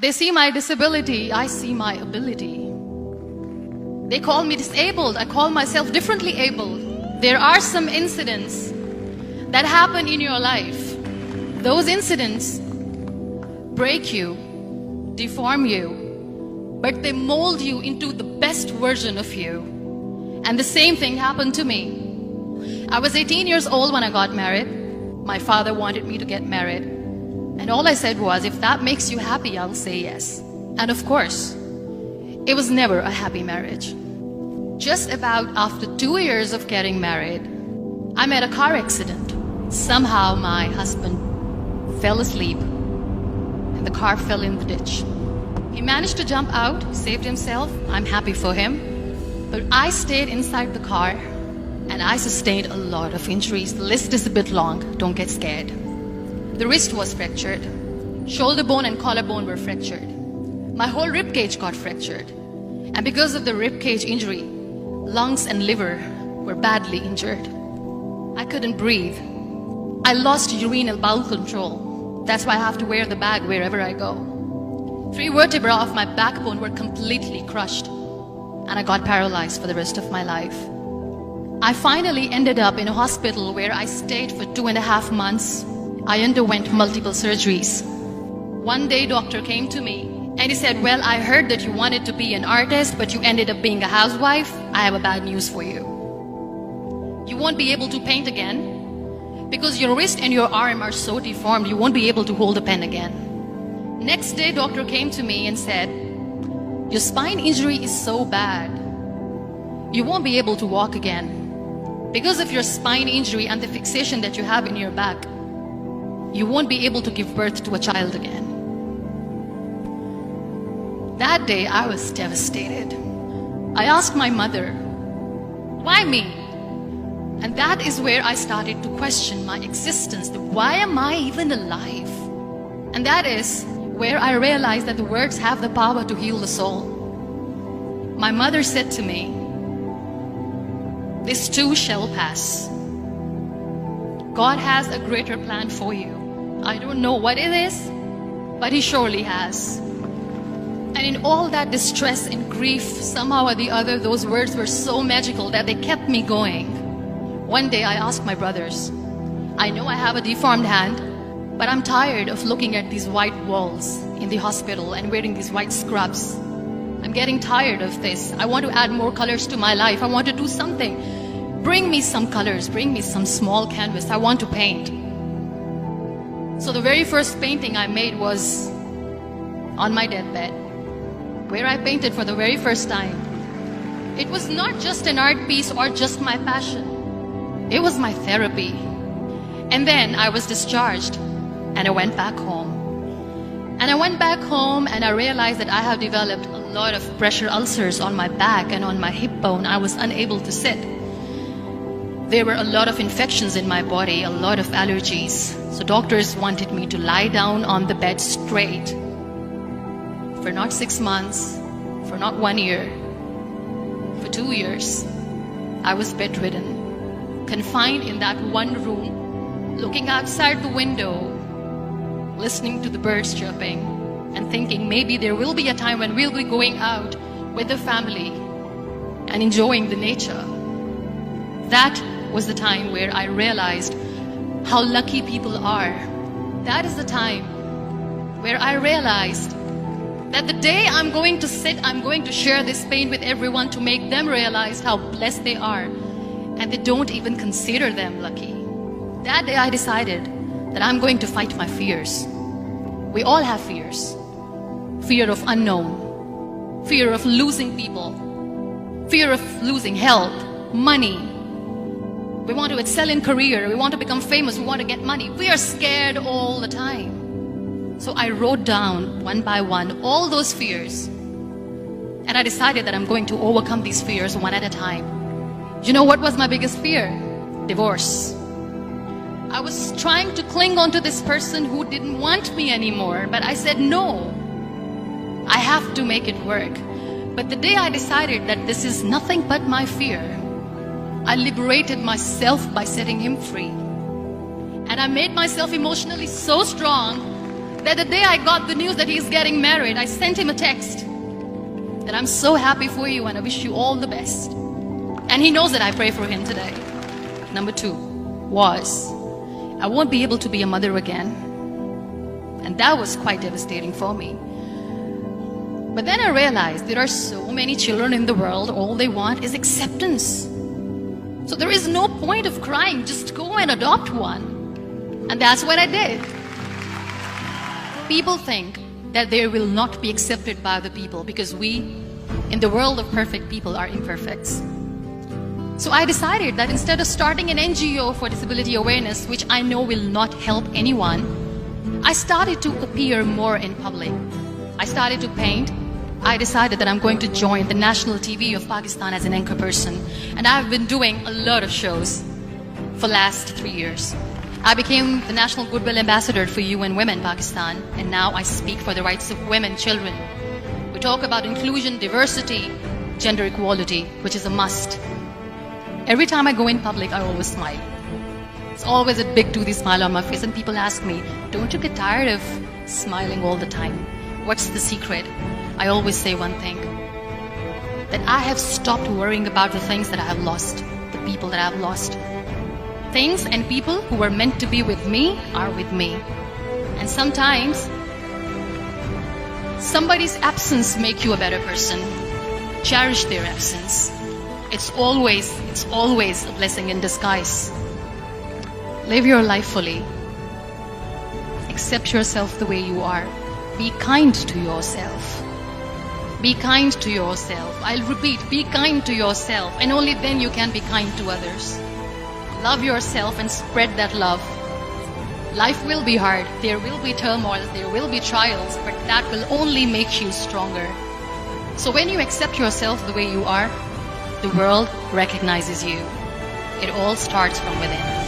They see my disability, I see my ability. They call me disabled, I call myself differently abled. There are some incidents that happen in your life. Those incidents break you, deform you, but they mold you into the best version of you. And the same thing happened to me. I was 18 years old when I got married. My father wanted me to get married. And all I said was, if that makes you happy, I'll say yes. And of course, it was never a happy marriage. Just about after 2 years of getting married, I met a car accident. Somehow my husband fell asleep and the car fell in the ditch. He managed to jump out, saved himself. I'm happy for him. But I stayed inside the car and I sustained a lot of injuries. The list is a bit long, don't get scared. The wrist was fractured. Shoulder bone and collarbone were fractured. My whole rib cage got fractured. And because of the rib cage injury, lungs and liver were badly injured. I couldn't breathe. I lost urinary bowel control. That's why I have to wear the bag wherever I go. 3 vertebrae of my backbone were completely crushed. And I got paralyzed for the rest of my life. I finally ended up in a hospital where I stayed for 2.5 months. I underwent multiple surgeries. One day, doctor came to me and he said, well, I heard that you wanted to be an artist, but you ended up being a housewife. I have a bad news for you. You won't be able to paint again because your wrist and your arm are so deformed, you won't be able to hold a pen again. Next day, doctor came to me and said, your spine injury is so bad, you won't be able to walk again. Because of your spine injury and the fixation that you have in your back, you won't be able to give birth to a child again. That day, I was devastated. I asked my mother, why me? And that is where I started to question my existence. Why am I even alive? And that is where I realized that the words have the power to heal the soul. My mother said to me, this too shall pass. God has a greater plan for you. I don't know what it is, but He surely has. And in all that distress and grief, somehow or the other, those words were so magical that they kept me going. One day I asked my brothers, I know I have a deformed hand, but I'm tired of looking at these white walls in the hospital and wearing these white scrubs. I'm getting tired of this. I want to add more colors to my life. I want to do something. Bring me some colors, bring me some small canvas. I want to paint. So the very first painting I made was on my deathbed, where I painted for the very first time. It was not just an art piece or just my passion. It was my therapy. And then I was discharged and I went back home. And I went back home and I realized that I have developed a lot of pressure ulcers on my back and on my hip bone. I was unable to sit. There were a lot of infections in my body, a lot of allergies. So doctors wanted me to lie down on the bed straight for not 6 months, for not 1 year, for 2 years. I was bedridden, confined in that one room, looking outside the window, listening to the birds chirping, and thinking maybe there will be a time when we'll be going out with the family and enjoying the nature. That was the time where I realized how lucky people are. That is the time where I realized that the day I'm going to sit, I'm going to share this pain with everyone to make them realize how blessed they are, and they don't even consider them lucky. That day I decided that I'm going to fight my fears. We all have fears. Fear of unknown, fear of losing people, fear of losing health, money. We want to excel in career, we want to become famous, we want to get money. We are scared all the time. So I wrote down one by one all those fears. And I decided that I'm going to overcome these fears one at a time. You know what was my biggest fear? Divorce. I was trying to cling on to this person who didn't want me anymore, but I said no. I have to make it work. But the day I decided that this is nothing but my fear, I liberated myself by setting him free. And I made myself emotionally so strong that the day I got the news that he's getting married, I sent him a text that I'm so happy for you and I wish you all the best. And he knows that I pray for him today. Number 2 was, I won't be able to be a mother again. And that was quite devastating for me. But then I realized there are so many children in the world, all they want is acceptance. So there is no point of crying, just go and adopt one. And that's what I did. People think that they will not be accepted by the people because we, in the world of perfect people, are imperfects. So I decided that instead of starting an NGO for disability awareness, which I know will not help anyone, I started to appear more in public. I started to paint. I decided that I'm going to join the national TV of Pakistan as an anchor person. And I've been doing a lot of shows for the last 3 years. I became the National Goodwill Ambassador for UN Women Pakistan, and now I speak for the rights of women, children. We talk about inclusion, diversity, gender equality, which is a must. Every time I go in public, I always smile. It's always a big toothy smile on my face, and people ask me, don't you get tired of smiling all the time? What's the secret? I always say one thing, that I have stopped worrying about the things that I have lost, the people that I have lost. Things and people who were meant to be with me are with me. And sometimes, somebody's absence makes you a better person. Cherish their absence. It's always a blessing in disguise. Live your life fully. Accept yourself the way you are. Be kind to yourself. Be kind to yourself. I'll repeat, be kind to yourself, and only then you can be kind to others. Love yourself and spread that love. Life will be hard. There will be turmoil. There will be trials, but that will only make you stronger. So when you accept yourself the way you are, the world recognizes you. It all starts from within.